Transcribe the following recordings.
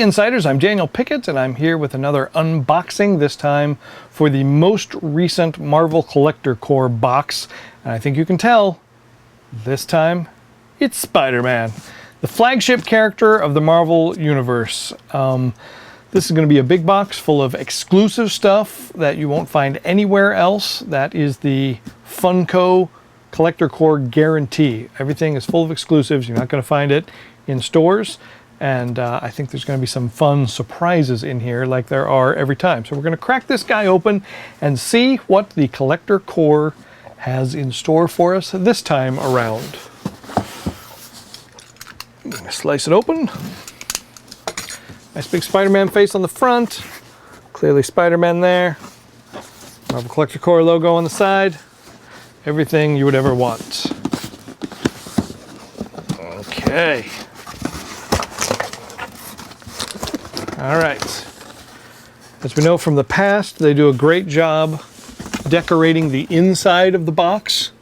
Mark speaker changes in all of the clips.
Speaker 1: Hey Insiders, I'm Daniel Pickett and I'm here with another unboxing, this time for the most recent Marvel Collector Corps box. And I think you can tell, this time it's Spider-Man, the flagship character of the Marvel Universe. This is going to be a big box full of exclusive stuff that you won't find anywhere else. That is the Funko Collector Corps guarantee. Everything is full of exclusives. You're not going to find it in stores. And I think there's going to be some fun surprises in here like there are every time. So we're going to crack this guy open and see what the Collector Corps has in store for us this time around. I'm going to slice it open. Nice big Spider-Man face on the front. Clearly Spider-Man there. Marvel Collector Corps logo on the side. Everything you would ever want. Okay. All right. As we know from the past, they do a great job decorating the inside of the box.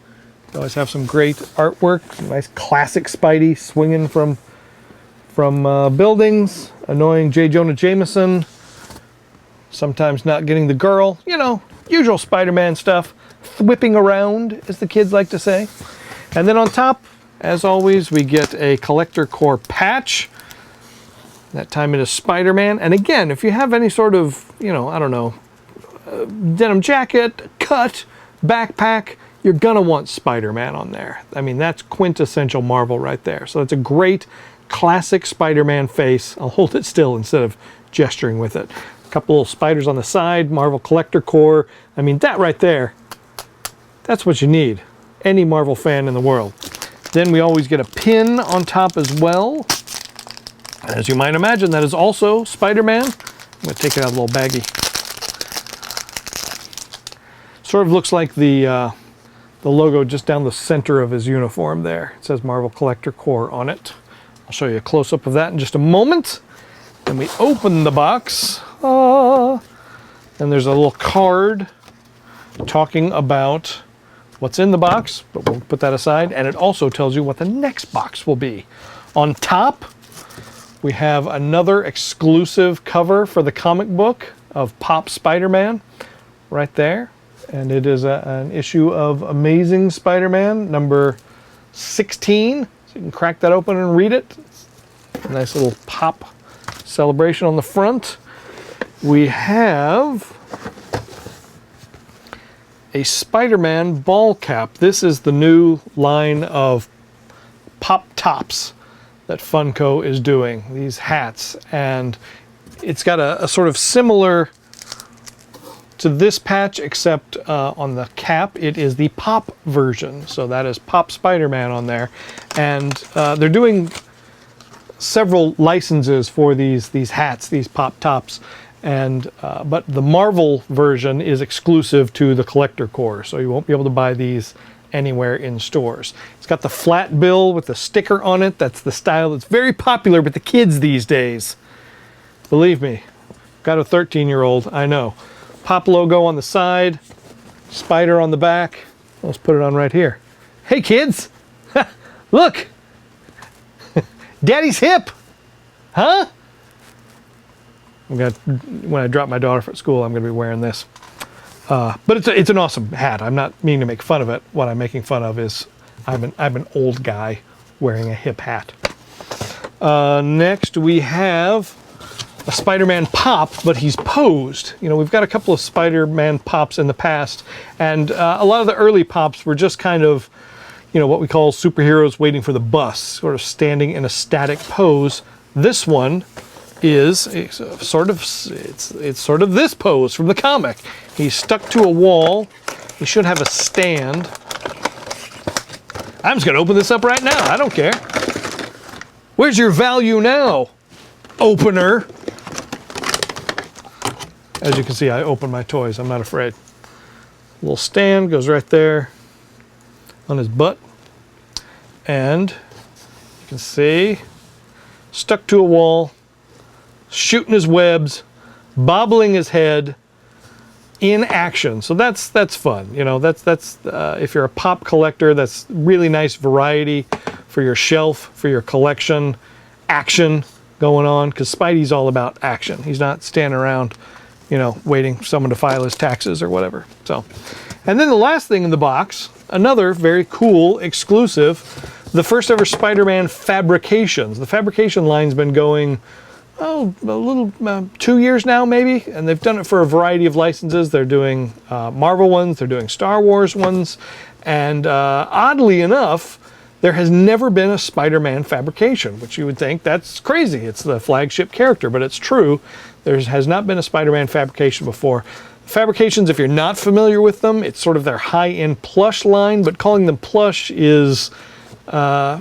Speaker 1: They always have some great artwork. Some nice classic Spidey swinging from buildings. Annoying J. Jonah Jameson. Sometimes not getting the girl. You know, usual Spider-Man stuff. Whipping around, as the kids like to say. And then on top, as always, we get a Collector Corps patch. That time it is Spider-Man. And again, if you have any sort of, you know, I don't know, denim jacket, cut, backpack, you're gonna want Spider-Man on there. I mean, that's quintessential Marvel right there. So it's a great classic Spider-Man face. I'll hold it still instead of gesturing with it. A couple little spiders on the side, Marvel Collector Corps. I mean, that right there, that's what you need. Any Marvel fan in the world. Then we always get a pin on top as well. As you might imagine, that is also Spider-Man. I'm going to take it out of the little baggie. Sort of looks like the logo just down the center of his uniform there. It says Marvel Collector Corps on it. I'll show you a close-up of that in just a moment. Then we open the box. And there's a little card talking about what's in the box, but we'll put that aside. And it also tells you what the next box will be. On top, we have another exclusive cover for the comic book of Pop Spider-Man right there. And it is an issue of Amazing Spider-Man number 16. So you can crack that open and read it. A nice little pop celebration on the front. We have a Spider-Man ball cap. This is the new line of pop tops that Funko is doing, these hats, and it's got a sort of similar to this patch, except on the cap it is the pop version, so that is Pop Spider-Man on there. And they're doing several licenses for these hats, these pop tops, and but the Marvel version is exclusive to the Collector Corps, so you won't be able to buy these anywhere in stores. It's got the flat bill with the sticker on it. That's the style that's very popular with the kids these days. Believe me, got a 13-year-old, I know. Pop logo on the side, spider on the back. Let's put it on right here. Hey kids, look, Daddy's hip, huh? When I drop my daughter at school, I'm gonna be wearing this. But it's an awesome hat. I'm not meaning to make fun of it. What I'm making fun of is I'm an old guy wearing a hip hat. Next we have a Spider-Man pop, but he's posed. You know, we've got a couple of Spider-Man pops in the past, and a lot of the early pops were just kind of, you know, what we call superheroes waiting for the bus, sort of standing in a static pose. This one is sort of this pose from the comic. He's stuck to a wall. He should have a stand. I'm just gonna open this up right now. I don't care. Where's your value now, opener? As you can see, I open my toys. I'm not afraid. Little stand goes right there on his butt, and you can see stuck to a wall, shooting his webs, bobbling his head in action. So that's fun. You know, that's if you're a pop collector, that's really nice variety for your shelf, for your collection. Action, going on, because Spidey's all about action. He's not standing around, you know, waiting for someone to file his taxes or whatever. So, and then the last thing in the box, another very cool exclusive, the first ever Spider-Man fabrications. The fabrication line's been going, oh, a little 2 years now maybe, and they've done it for a variety of licenses. They're doing Marvel ones, they're doing Star Wars ones, and oddly enough, there has never been a Spider-Man fabrication, which you would think that's crazy. It's the flagship character, but it's true. There has not been a Spider-Man fabrication before. Fabrications, if you're not familiar with them, it's sort of their high-end plush line, but calling them plush is, I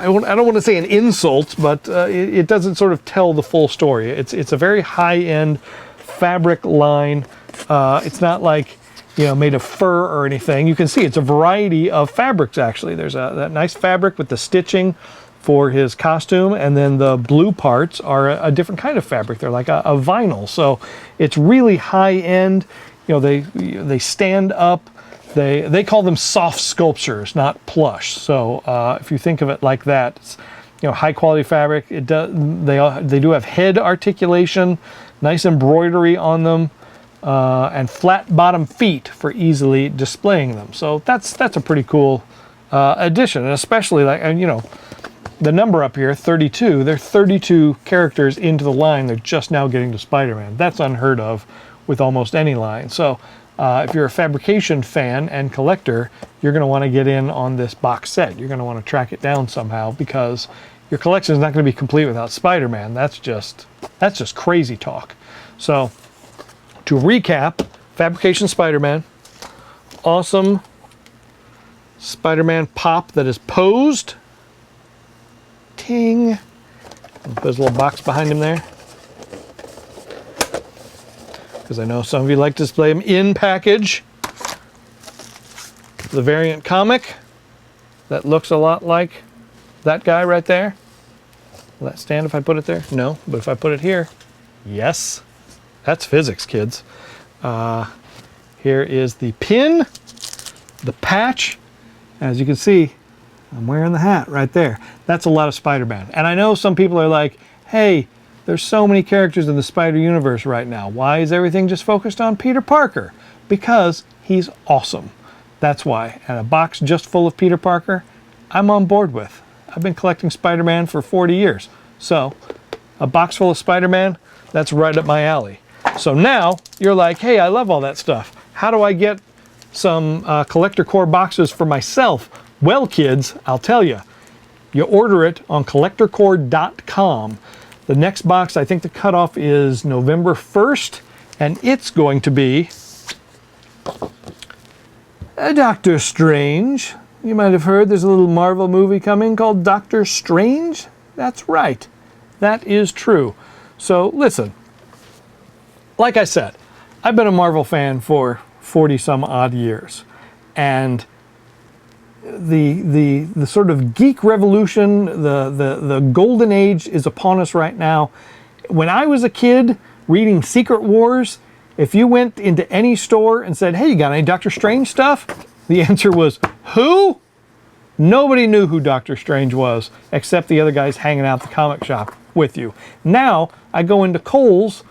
Speaker 1: don't want to say an insult, but it doesn't sort of tell the full story. It's a very high-end fabric line. It's not like, you know, made of fur or anything. You can see it's a variety of fabrics, actually. There's that nice fabric with the stitching for his costume, and then the blue parts are a different kind of fabric. They're like a vinyl, so it's really high-end. You know, they stand up. They call them soft sculptures, not plush. So if you think of it like that, it's, you know, high-quality fabric. They do have head articulation, nice embroidery on them, and flat bottom feet for easily displaying them. So that's a pretty cool addition, and especially, like, and you know, the number up here, 32, there are 32 characters into the line. They're just now getting to Spider-Man. That's unheard of with almost any line. So if you're a fabrication fan and collector, you're going to want to get in on this box set. You're going to want to track it down somehow, because your collection is not going to be complete without Spider-Man. That's just crazy talk. So to recap, fabrication Spider-Man, awesome Spider-Man pop that is posed. Ting. There's a little box behind him there, because I know some of you like to display them in package. The variant comic that looks a lot like that guy right there. Will that stand if I put it there? No, but if I put it here, yes. That's physics, kids. Here is the pin, the patch. As you can see, I'm wearing the hat right there. That's a lot of Spider-Man. And I know some people are like, hey, there's so many characters in the Spider-Universe right now. Why is everything just focused on Peter Parker? Because he's awesome. That's why. And a box just full of Peter Parker, I'm on board with. I've been collecting Spider-Man for 40 years. So a box full of Spider-Man, that's right up my alley. So now you're like, hey, I love all that stuff. How do I get some collector core boxes for myself? Well, kids, I'll tell you. You order it on collectorcore.com. The next box, I think the cutoff is November 1st, and it's going to be a Doctor Strange. You might have heard there's a little Marvel movie coming called Doctor Strange. That's right. That is true. So listen, like I said, I've been a Marvel fan for 40 some odd years, and the sort of geek revolution, the golden age is upon us right now. When I was a kid reading Secret Wars, if you went into any store and said, hey, you got any Doctor Strange stuff? The answer was, who? Nobody knew who Doctor Strange was, except the other guys hanging out at the comic shop with you. Now I go into Kohl's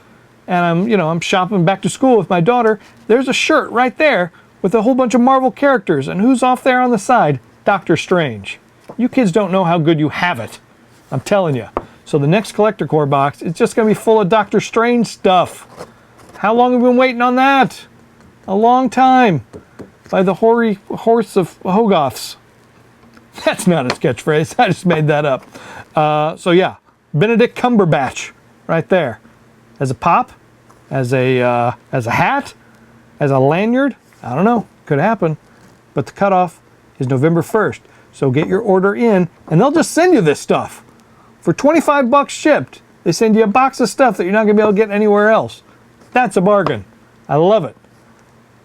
Speaker 1: and I'm shopping back to school with my daughter. There's a shirt right there with a whole bunch of Marvel characters, and who's off there on the side? Doctor Strange. You kids don't know how good you have it. I'm telling you. So the next Collector Core box is just going to be full of Doctor Strange stuff. How long have we been waiting on that? A long time. By the hoary horse of Hogarths. That's not a catchphrase. I just made that up. So yeah, Benedict Cumberbatch right there. As a pop, as a hat, as a lanyard. I don't know, could happen, but the cutoff is November 1st. So get your order in, and they'll just send you this stuff for 25 bucks shipped. They send you a box of stuff that you're not gonna be able to get anywhere else. That's a bargain. I love it.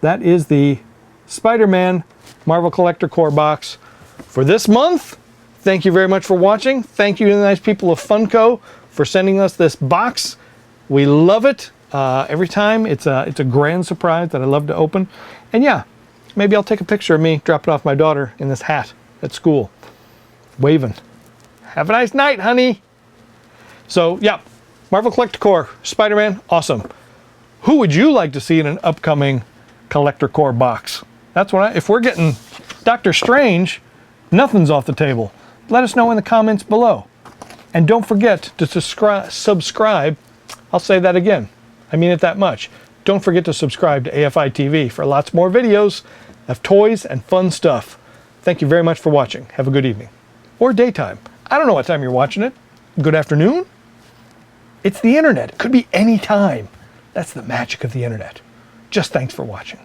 Speaker 1: That is the Spider-Man Marvel Collector Core box for this month. Thank you very much for watching. Thank you to the nice people of Funko for sending us this box. We love it. Every time it's a grand surprise that I love to open. And yeah, maybe I'll take a picture of me dropping off my daughter in this hat at school, waving. Have a nice night, honey. So yeah, Marvel Collector Core, Spider-Man, awesome. Who would you like to see in an upcoming Collector Core box? That's what if we're getting Doctor Strange, nothing's off the table. Let us know in the comments below. And don't forget to subscribe. I'll say that again. I mean it that much. Don't forget to subscribe to AFI TV for lots more videos of toys and fun stuff. Thank you very much for watching. Have a good evening. Or daytime. I don't know what time you're watching it. Good afternoon? It's the internet. It could be any time. That's the magic of the internet. Just thanks for watching.